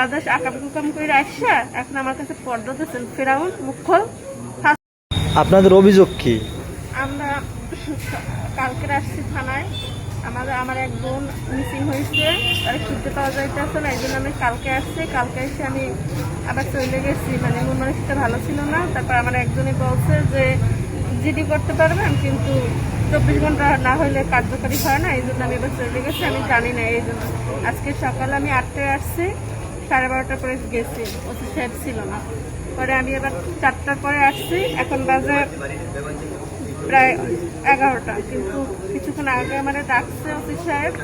সারা দেশ আকাম কুকাম করে আসা এখন আমার কাছে পর্দা দিচ্ছেন ফেরাউন মুখল। আপনাদের অভিযোগ কি? আমরা কালকে আসছি থানায়, আমার এক বোন মিসিং হয়েছে, তার খুঁজতে পাওয়া যাইতেছে না, এই জন্য আমি কালকে আসছি। কালকে এসে আমি আবার চলে গেছি, মানে মন মানসিকতা ভালো ছিল না। তারপর আমার একজনই বলছে যে জিডি করতে পারবেন, কিন্তু 24 ঘন্টা না হলে কার্যকারী হয় না, এই জন্য আমি এবার চলে গেছি। আমি জানি না, এই জন্য আজকে সকালে আমি 8টায় আসছি, 12:30টার পরে গেছি, ওসি সাহেব ছিল না। পরে আমি এবার 4টার পরে আসছি, এখন বাজে প্রায় 11টা, কিন্তু কিছুক্ষণ আগে আমার ডাকছে ওসি সাহেব,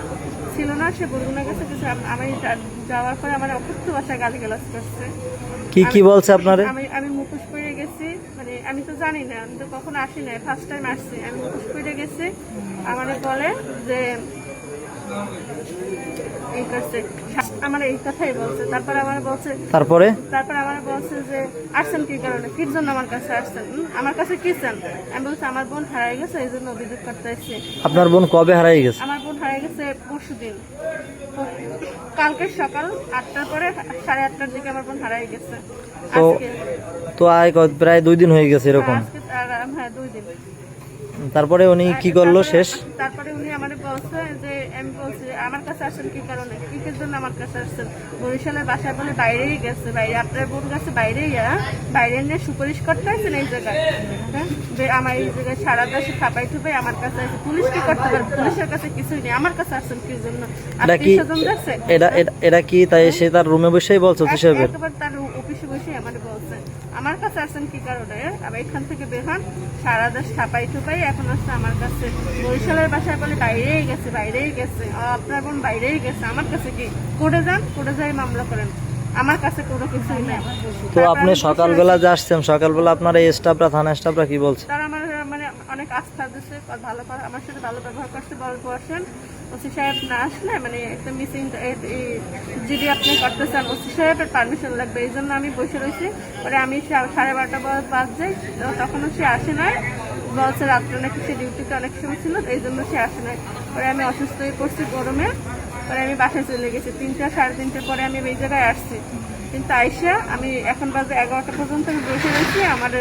ছিল না, সে বলগুনা গেছে কিছু। আমি যাওয়ার পরে আমার অকথ্য ভাষায় গালিগালাজ করছে। কি বলছে আপনারে? আমি মুখোশ পরে গেছি, মানে আমি তো জানি না, আমি তো কখনো আসি নাই, ফার্স্ট টাইম আসছি। আমি মুখোশ পরে গেছি, আমার বলে যে এই করছে, আমার এই কথাই বলছে। তারপর আমার বলছে আমার বলছে যে আসছেন কি কারণে, কির জন্য আমার কাছে আসছেন, আমার কাছে কি চান? আমি বলছি আমার বোন হারাই গেছে, এই জন্য অভিযোগ করতে আসছি। আপনার বোন কবে হারাই গেছে? আমার বোন হারাই গেছে পরশুদিন, কালকে সকাল 8টার পরে 8:30টার দিকে আমার বোন হারাই গেছে। তো প্রায় 2 দিন হয়ে গেছে এরকম? হ্যাঁ 2 দিন। তারপরে উনি কি করলো শেষ? তারপরে উনি আমাদের বলছে যে, আমি বলছি আমার কাছে আসছেন কি কারণে, কিসের জন্য আমার কাছে আসছেন? বরিশালের বাসায় বলে বাইরেই গেছে, বাইরে আপনার বোন গেছে বাইরেই, বাইরে নিয়ে সুপারিশ করতে আসছেন এই জায়গায়। হ্যাঁ, আমার এই জায়গায় সারা দেশে ছাপাই টুপাই আমার কাছে আছে, পুলিশ কি করতে পারে? পুলিশের কাছে কিছুই নেই, আমার কাছে আসছেন কি জন্য? এটা কি তাই সে তার রুমে বসেই বলছে ওসি সাহেব? একবার তার অফিসে বসে আমাদের বলছে আমার কাছে আসছেন কি কারণে, আমি এখান থেকে বের হন, সারা দেশ ছাপাই টুপাই এখন আসছে আমার কাছে। বরিশালের বাসায় বলে বাইরেই গেছে, বাইরেই গেছে, আপনার বোন বাইরেই গেছে, আমার কাছে কি? কোর্টে যান, কোর্টে যাই মামলা করেন, আমার কাছে কোনো কিছুই নেই। তো আপনি সকালবেলা যে আসছেন, সকালবেলা আপনার এই স্টাফরা, থানা স্টাফরা কি বলছে? তারা আমার মানে অনেক আস্থা দিচ্ছে, ভালো করে আমার সাথে ভালো ব্যবহার করছে, গল্প আসেন ওসি সাহেব না আসলে মানে একটা মিসিং জিডি আপনি করতেছেন, ওসি সাহেবের পারমিশন লাগবে, এই জন্য আমি বসে রয়েছি। পরে আমি 12:30 বাজ যাই, তখনও সে আসে নাই, বলছে রাত্রে নাকি সে ডিউটিতে অনেক সময় ছিল, এই জন্য সে আসে নাই। পরে আমি অসুস্থ হয়ে পড়ছি গরমে, পরে আমি বাসায় চলে গেছি। 3টা 3:30টার পরে আমি এই জায়গায় আসছি, কিন্তু আইসা আমি এখন বাজে 11টা পর্যন্ত আমি বসে রয়েছি। আমার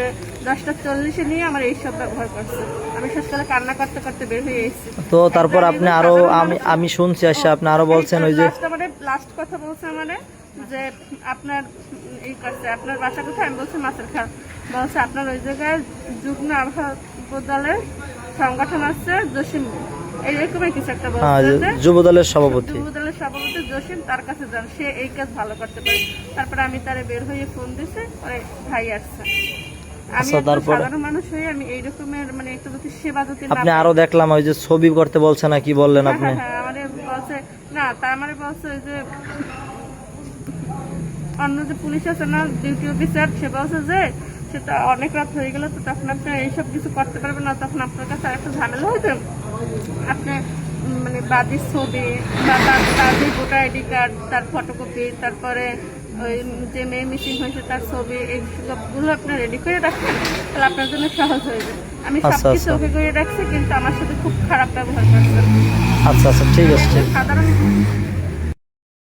10:40 নিয়ে আমার এইসব ব্যবহার করছে, আমি শেষকালে কান্না করতে করতে বের হয়ে এসেছি। তো তারপর আপনি আরো আমি শুনছি আসে আপনি আরো বলছেন ওই যে লাস্ট কথা বলছে মানে যে আপনার এই করছে, আপনার বাসা কোথায়? আমি বলছি মাছের খাল। বলছে আপনার ওই জায়গায় যুগ্ম আহ্বায়ক সংগঠন আছে জসিম, এইরকমই কিছু একটা বলছে, যুবদলের সভাপতি জসিম, তার কাছে যান, সে এই কাজ ভালো করতে পারে। তারপরে আমি তারে বের হয়ে ফোন দিছি, পরে ভাই আসছে। আমি সাধারণ মানুষ হয়ে আমি এই রকমের মানে একটা যদি সেবা যদি আপনি আরো দেখলাম ওই যে ছবি করতে বলছে না, কি বললেন আপনি? হ্যাঁ আমারে বলছে না, তার মানে বলছে যে অন্য যে পুলিশ আছে না ডিউটি অফিসার, সে বলছে যে সেটা অনেক রাত হয়ে গেল, তো তখন আপনি এইসব কিছু করতে পারবেন না, তখন আপনার কাছে একটা ঝামেলা হয়েছে, আপনি মানে বাদির ছবি বা বাদির ভোটার আইডি কার্ড, তার ফটোকপি, তারপরে ওই যে মেয়ে মিসিং হয়েছে তার ছবি, এই সবগুলো আপনি রেডি করে রাখবেন, তাহলে আপনার জন্য সহজ হয়ে যাবে। আমি সবকিছু ওকে করে রাখছি, কিন্তু আমার সাথে খুব খারাপ ব্যবহার করছে। আচ্ছা ঠিক আছে। সাধারণ